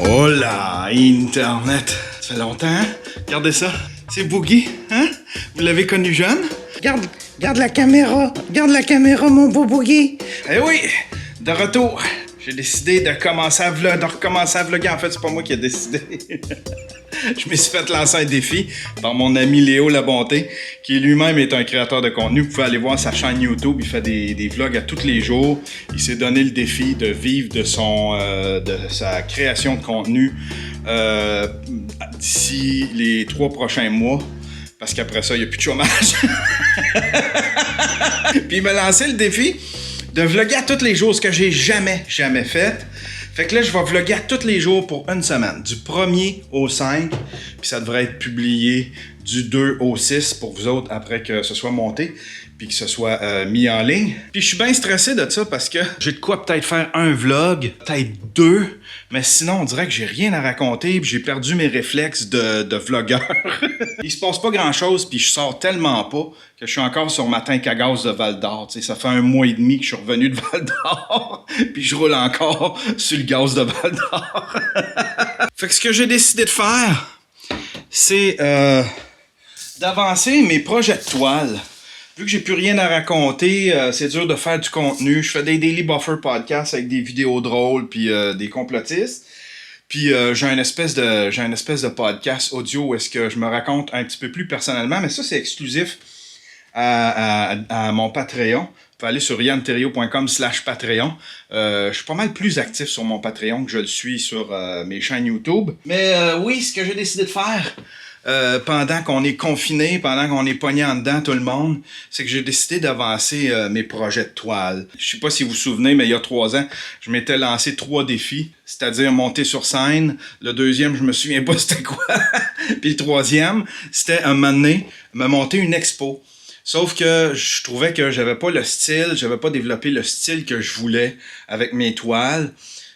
Hola, Internet. Ça fait longtemps, hein? Regardez ça. C'est Boogie, hein? Vous l'avez connu jeune? Regarde la caméra, mon beau Boogie. Eh oui, de retour. J'ai décidé de recommencer à vlogger. En fait, c'est pas moi qui ai décidé. Je me suis fait lancer un défi par mon ami Léo Labonté, qui lui-même est un créateur de contenu. Vous pouvez aller voir sa chaîne YouTube. Il fait des vlogs à tous les jours. Il s'est donné le défi de vivre de sa création de contenu d'ici les 3 prochains mois. Parce qu'après ça, il n'y a plus de chômage. Puis il m'a lancé le défi de vlogger à tous les jours, ce que j'ai jamais fait. Fait que là, je vais vlogger à tous les jours pour une semaine, du 1er au 5, puis ça devrait être publié du 2 au 6 pour vous autres après que ce soit monté, puis que ce soit mis en ligne. Puis je suis bien stressé de ça parce que j'ai de quoi peut-être faire un vlog, peut-être 2, mais sinon on dirait que j'ai rien à raconter, puis j'ai perdu mes réflexes de vlogueur. Il se passe pas grand-chose, puis je sors tellement pas que je suis encore sur ma tank à gaz de Val-d'Or. Tu sais, ça fait 1 mois et demi que je suis revenu de Val-d'Or, puis je roule encore sur le gaz de Val-d'Or. Fait que ce que j'ai décidé de faire, c'est d'avancer mes projets de toile. Vu que j'ai plus rien à raconter, c'est dur de faire du contenu. Je fais des Daily Buffer podcasts avec des vidéos drôles puis des complotistes. Puis j'ai un espèce de podcast audio où est-ce que je me raconte un petit peu plus personnellement, mais ça c'est exclusif à mon Patreon. Vous pouvez aller sur yanterrio.com/Patreon. Je suis pas mal plus actif sur mon Patreon que je le suis sur mes chaînes YouTube. Mais oui, ce que j'ai décidé de faire pendant qu'on est confiné, pendant qu'on est pogné en dedans tout le monde, c'est que j'ai décidé d'avancer mes projets de toile. Je sais pas si vous vous souvenez, mais il y a 3 ans, je m'étais lancé 3 défis, c'est-à-dire monter sur scène. Le deuxième, je me souviens pas c'était quoi. Puis le troisième, c'était un moment donné, me monter une expo. Sauf que je trouvais que j'avais pas développé le style que je voulais avec mes toiles.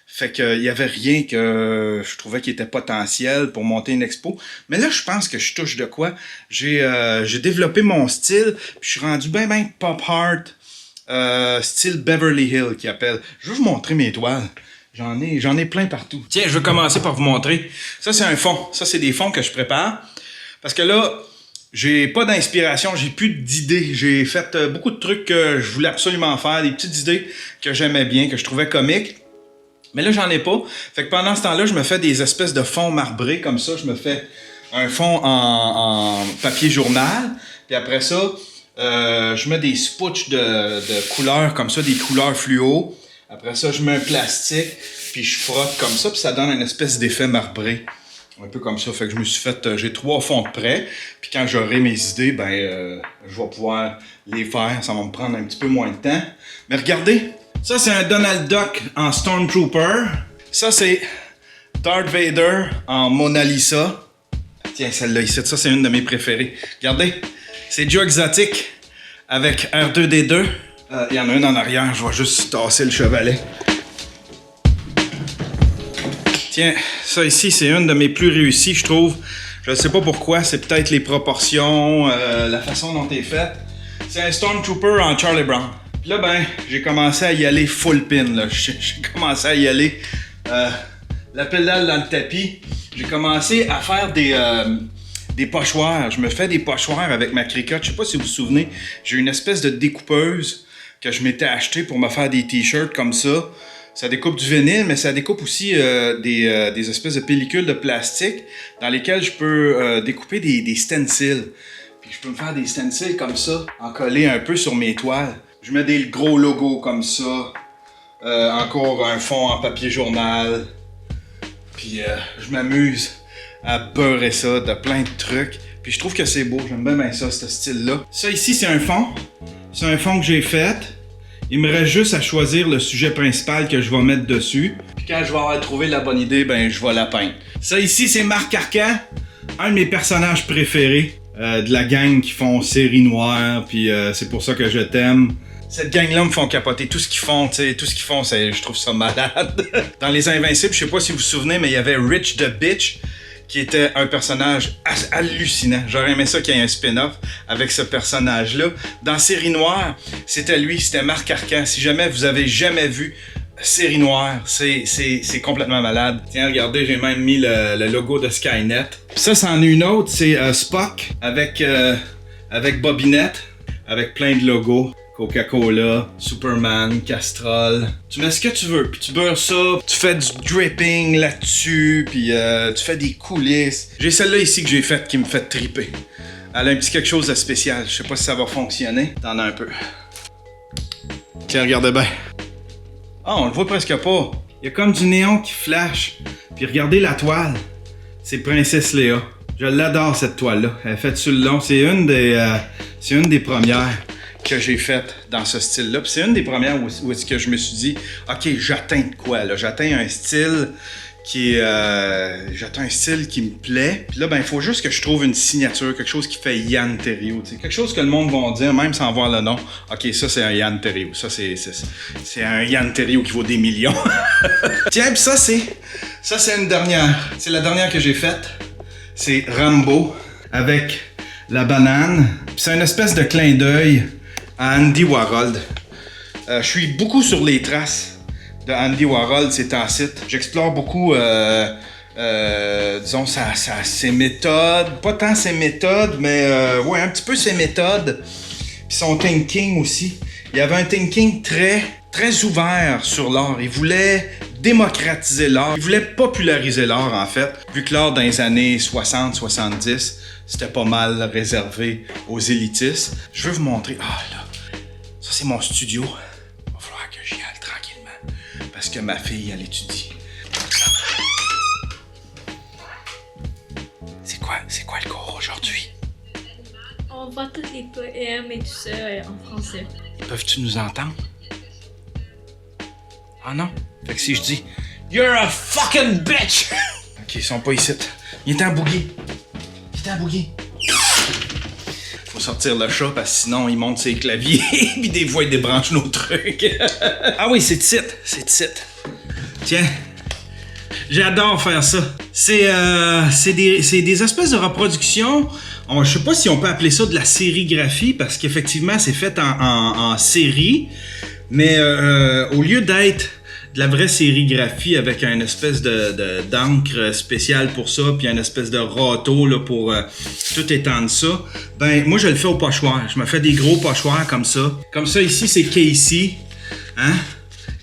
Fait qu'il y avait rien que je trouvais qui était potentiel pour monter une expo. Mais là, je pense que je touche de quoi. J'ai développé mon style, puis je suis rendu bien pop art, style Beverly Hills qui appelle. Je vais vous montrer mes toiles. J'en ai plein partout. Tiens, je vais commencer par vous montrer. Ça, c'est un fond. Ça, c'est des fonds que je prépare. Parce que là, j'ai pas d'inspiration, j'ai plus d'idées. J'ai fait beaucoup de trucs que je voulais absolument faire, des petites idées que j'aimais bien, que je trouvais comiques. Mais là, j'en ai pas. Fait que pendant ce temps-là, je me fais des espèces de fonds marbrés comme ça. Je me fais un fond en papier journal. Puis après ça, je mets des spouches de couleurs comme ça, des couleurs fluo. Après ça, je mets un plastique, puis je frotte comme ça, puis ça donne une espèce d'effet marbré. Un peu comme ça. Fait que je me suis fait... j'ai 3 fonds de prêt. Puis quand j'aurai mes idées, ben je vais pouvoir les faire. Ça va me prendre un petit peu moins de temps. Mais regardez! Ça, c'est un Donald Duck en Stormtrooper. Ça, c'est Darth Vader en Mona Lisa. Tiens, celle-là ici, ça, c'est une de mes préférées. Regardez, c'est Joe Exotic avec R2-D2. Il y en a une en arrière, je vais juste tasser le chevalet. Tiens, ça ici, c'est une de mes plus réussies, je trouve. Je ne sais pas pourquoi, c'est peut-être les proportions, la façon dont elle est faite. C'est un Stormtrooper en Charlie Brown. Puis là, ben, j'ai commencé à y aller full pin, là. J'ai commencé à y aller la pédale dans le tapis. J'ai commencé à faire des pochoirs. Je me fais des pochoirs avec ma Cricut. Je sais pas si vous vous souvenez, j'ai une espèce de découpeuse que je m'étais acheté pour me faire des t-shirts comme ça. Ça découpe du vinyle, mais ça découpe aussi des espèces de pellicules de plastique dans lesquelles je peux découper des stencils. Puis je peux me faire des stencils comme ça, en coller un peu sur mes toiles. Je mets des gros logos comme ça. Encore un fond en papier journal. Puis je m'amuse à beurrer ça de plein de trucs. Puis je trouve que c'est beau. J'aime bien ça, ce style-là. Ça ici, c'est un fond. C'est un fond que j'ai fait. Il me reste juste à choisir le sujet principal que je vais mettre dessus. Puis quand je vais avoir trouvé la bonne idée, ben je vais la peindre. Ça ici, c'est Marc Arcan, un de mes personnages préférés. de la gang qui font série noire, puis c'est pour ça que je t'aime. Cette gang-là me font capoter. Tout ce qu'ils font, tu sais, tout ce qu'ils font, je trouve ça malade. Dans Les Invincibles, je sais pas si vous vous souvenez, mais il y avait Rich the Bitch, qui était un personnage hallucinant. J'aurais aimé ça qu'il y ait un spin-off avec ce personnage-là. Dans Série Noire, c'était lui, c'était Marc Arcan. Si jamais vous avez jamais vu Série Noire, c'est complètement malade. Tiens, regardez, j'ai même mis le logo de Skynet. Ça, c'en est une autre, c'est Spock avec Bobinette, avec plein de logos. Coca-Cola, Superman, Castrol. Tu mets ce que tu veux, puis tu beurres ça, tu fais du dripping là-dessus, puis tu fais des coulisses. J'ai celle-là ici que j'ai faite qui me fait triper. Elle a un petit quelque chose de spécial. Je sais pas si ça va fonctionner. T'en as un peu. Tiens, regardez bien. Ah, on le voit presque pas. Il y a comme du néon qui flash. Puis regardez la toile. C'est Princesse Léa. Je l'adore cette toile-là. Elle est faite sur le long. C'est une des premières que j'ai faite dans ce style-là. Puis c'est une des premières où est-ce que je me suis dit, OK, j'atteins de quoi, là? J'atteins un style qui me plaît. Puis là, ben, il faut juste que je trouve une signature, quelque chose qui fait Yann Terriot, tu sais. Quelque chose que le monde va dire, même sans voir le nom. OK, ça, c'est un Yann Terriot. Ça, c'est un Yann Terriot qui vaut des millions. Tiens, puis ça, c'est une dernière. C'est la dernière que j'ai faite. C'est Rambo avec la banane. Puis c'est une espèce de clin d'œil à Andy Warhol. Je suis beaucoup sur les traces de Andy Warhol ces temps-ci. J'explore beaucoup, disons, ses méthodes. Pas tant ses méthodes, mais ouais, un petit peu ses méthodes. Puis son thinking aussi. Il y avait un thinking très ouvert sur l'art. Il voulait démocratiser l'art. Il voulait populariser l'art, en fait. Vu que l'art dans les années 60-70, c'était pas mal réservé aux élitistes. Je veux vous montrer. Ah là, ça c'est mon studio. Il va falloir que j'y aille tranquillement. Parce que ma fille, elle étudie. C'est quoi le cours aujourd'hui? On voit tous les poèmes et tout ça en français. Peuvent-tu nous entendre? Ah non? Fait que si je dis You're a fucking bitch! Ok, ils sont pas ici. Il est en boogie. Faut sortir le chat parce que sinon il monte ses claviers puis des fois il débranche nos trucs. Ah oui, c'est titre. Tiens, j'adore faire ça. C'est des espèces de reproductions. Je sais pas si on peut appeler ça de la sérigraphie parce qu'effectivement c'est fait en série, mais au lieu d'être de la vraie sérigraphie avec une espèce d'encre spéciale pour ça, puis une espèce de râteau là, pour tout étendre ça, ben moi je le fais au pochoir. Je me fais des gros pochoirs comme ça. Comme ça ici c'est Casey, hein?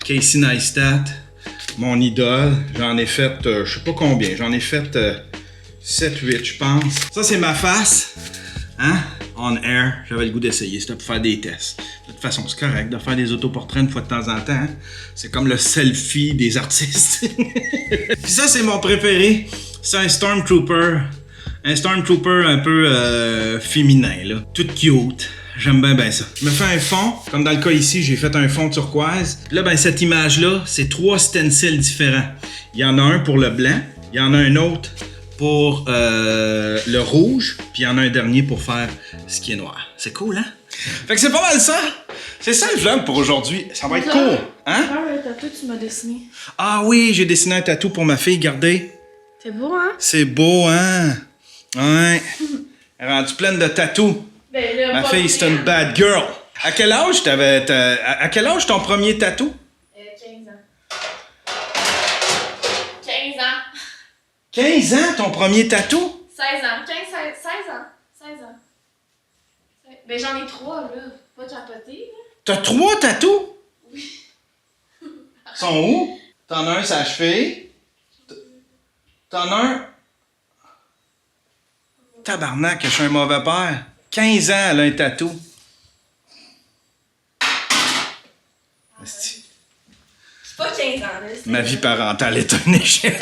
Casey Neistat, mon idole. J'en ai fait, je sais pas combien, j'en ai fait 7-8 je pense. Ça c'est ma face, hein? On air, j'avais le goût d'essayer, c'était pour faire des tests. De toute façon, c'est correct de faire des autoportraits une fois de temps en temps. Hein? C'est comme le selfie des artistes. Puis ça, c'est mon préféré. C'est un Stormtrooper. Un Stormtrooper un peu féminin, là. Tout cute. J'aime bien ça. Je me fais un fond. Comme dans le cas ici, j'ai fait un fond turquoise. Là, ben cette image-là, c'est 3 stencils différents. Il y en a un pour le blanc. Il y en a un autre pour le rouge, puis il y en a un dernier pour faire ce qui est noir. C'est cool, hein? Fait que c'est pas mal ça! C'est ça le vlog pour aujourd'hui. Ça va être court, hein? Ah, le tatou que tu m'as dessiné. Ah oui, j'ai dessiné un tatou pour ma fille, regardez. C'est beau, hein? C'est beau, hein? Ouais. Elle est rendue pleine de tatous. Ben, là, Ma fille, c'est une bad girl. À quel âge à quel âge ton premier tatou? 15 ans. 15 ans. 15 ans, ton premier tatou? 16 ans. 16 ans. Ben, j'en ai 3, là. Pas de capoter, là. T'as 3 tatous? Oui. Sont où? T'en as un sur la cheville. T'en as un... Tabarnak, je suis un mauvais père. 15 ans, elle a un tatou. C'est pas 15 ans, là. Ma vie parentale est un échec.